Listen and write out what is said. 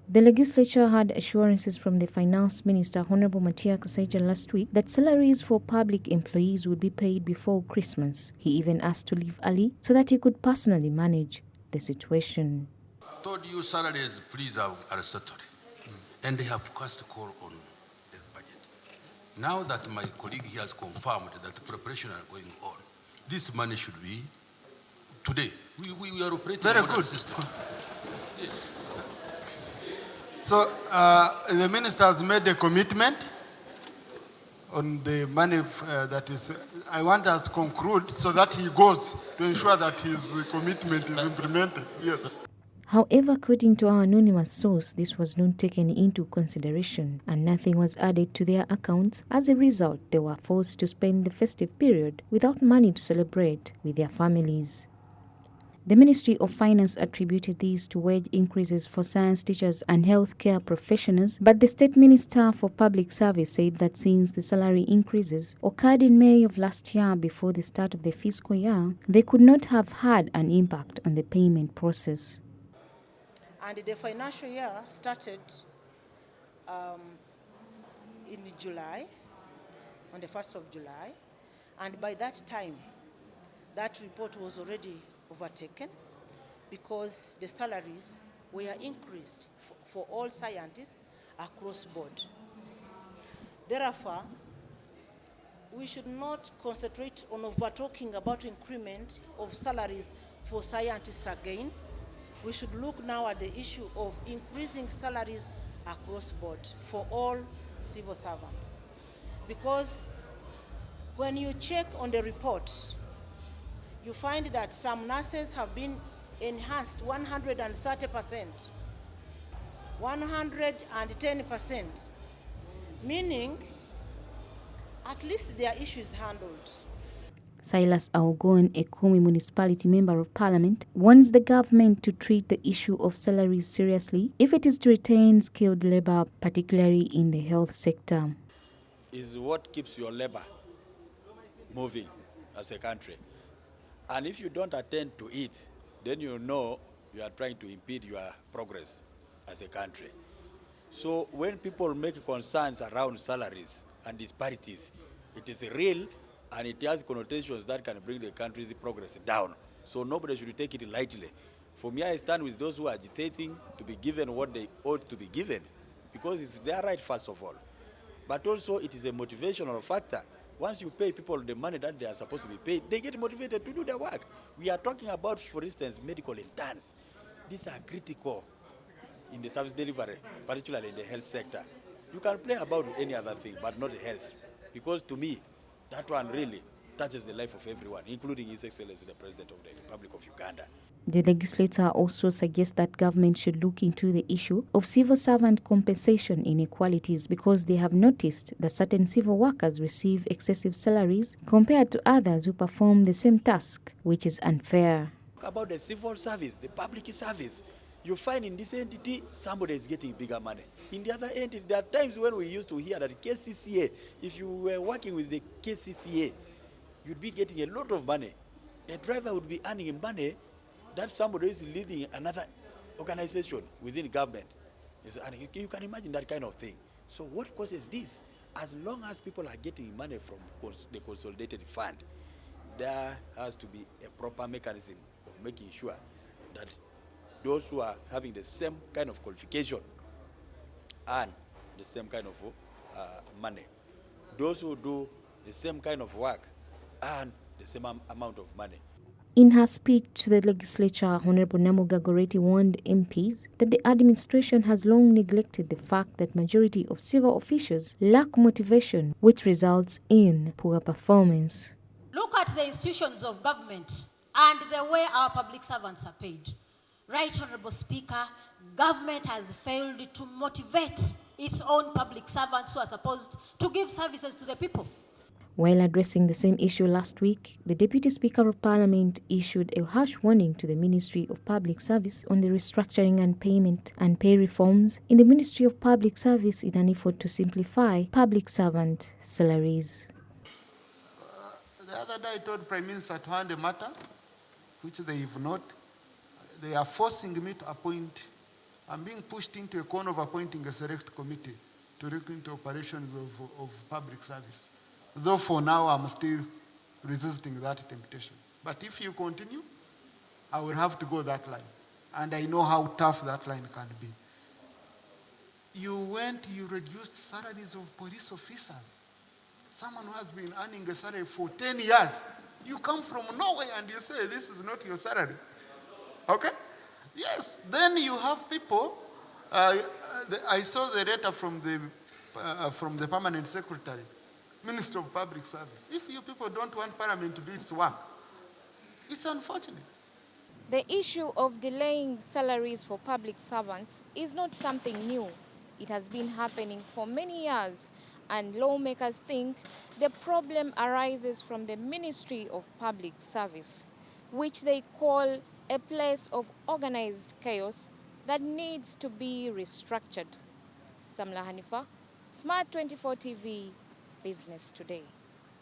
The legislature had assurances from the Finance Minister, Honorable Matia Kasaija, last week that salaries for public employees would be paid before Christmas. He even asked to leave early so that he could personally manage the situation. I told you salaries, please, are settled. And they have cast a call on the budget. Now that my colleague here has confirmed that preparation are going on, this money should be today. We are operating Very on good. system. Yes. So the minister has made a commitment on the money that is. I want us to conclude so that he goes to ensure that his commitment is implemented. Yes. However, according to our anonymous source, this was not taken into consideration and nothing was added to their accounts. As a result, they were forced to spend the festive period without money to celebrate with their families. The Ministry of Finance attributed these to wage increases for science teachers and healthcare professionals, but the State Minister for Public Service said that since the salary increases occurred in May of last year before the start of the fiscal year, they could not have had an impact on the payment process. And the financial year started in July, on the 1st of July, and by that time, that report was already overtaken because the salaries were increased for all scientists across board. Therefore, we should not concentrate on over-talking about increment of salaries for scientists again. We should look now at the issue of increasing salaries across board for all civil servants. Because when you check on the report, you find that some nurses have been enhanced 130%, 110%, meaning at least their issue is handled. Silas Augon, a Kumi Municipality Member of Parliament, wants the government to treat the issue of salaries seriously if it is to retain skilled labor, particularly in the health sector. Is what keeps your labor moving as a country. And if you don't attend to it, then you know you are trying to impede your progress as a country. So when people make concerns around salaries and disparities, it is real and it has connotations that can bring the country's progress down. So nobody should take it lightly. For me, I stand with those who are agitating to be given what they ought to be given, because it's their right, first of all. But also it is a motivational factor. Once you pay people the money that they are supposed to be paid, they get motivated to do their work. We are talking about, for instance, medical interns. These are critical in the service delivery, particularly in the health sector. You can play about any other thing, but not health. Because to me, that one really touches the life of everyone, including His Excellency, the President of the Republic of Uganda. The legislator also suggests that government should look into the issue of civil servant compensation inequalities because they have noticed that certain civil workers receive excessive salaries compared to others who perform the same task, which is unfair. About the civil service, the public service, you find in this entity, somebody is getting bigger money. In the other entity, there are times when we used to hear that KCCA, if you were working with the KCCA, you'd be getting a lot of money. A driver would be earning money that somebody is leading another organization within government. And you can imagine that kind of thing. So what causes this? As long as people are getting money from the consolidated fund, there has to be a proper mechanism of making sure that those who are having the same kind of qualification earn the same kind of money. Those who do the same kind of work earn the same amount of money. In her speech to the legislature, Honorable Namuga Goreti warned MPs that the administration has long neglected the fact that majority of civil officials lack motivation, which results in poor performance. Look at the institutions of government and the way our public servants are paid. Right, Honorable Speaker, government has failed to motivate its own public servants who are supposed to give services to the people. While addressing the same issue last week, the Deputy Speaker of Parliament issued a harsh warning to the Ministry of Public Service on the restructuring and payment and pay reforms in the Ministry of Public Service in an effort to simplify public servant salaries. The other day I told Prime Minister to hand a matter, which they have not. They are forcing me to appoint I'm being pushed into a corner of appointing a select committee to look into operations of public service. Though for now, I'm still resisting that temptation. But if you continue, I will have to go that line. And I know how tough that line can be. You reduced salaries of police officers. Someone who has been earning a salary for 10 years. You come from nowhere and you say, this is not your salary. Okay? Yes. Then you have people, I saw the letter from the permanent secretary, Minister of Public Service. If you people don't want Parliament to do its work, it's unfortunate. The issue of delaying salaries for public servants is not something new. It has been happening for many years, and lawmakers think the problem arises from the Ministry of Public Service, which they call a place of organized chaos that needs to be restructured. Samla Hanifa, Smart 24 TV, Business Today.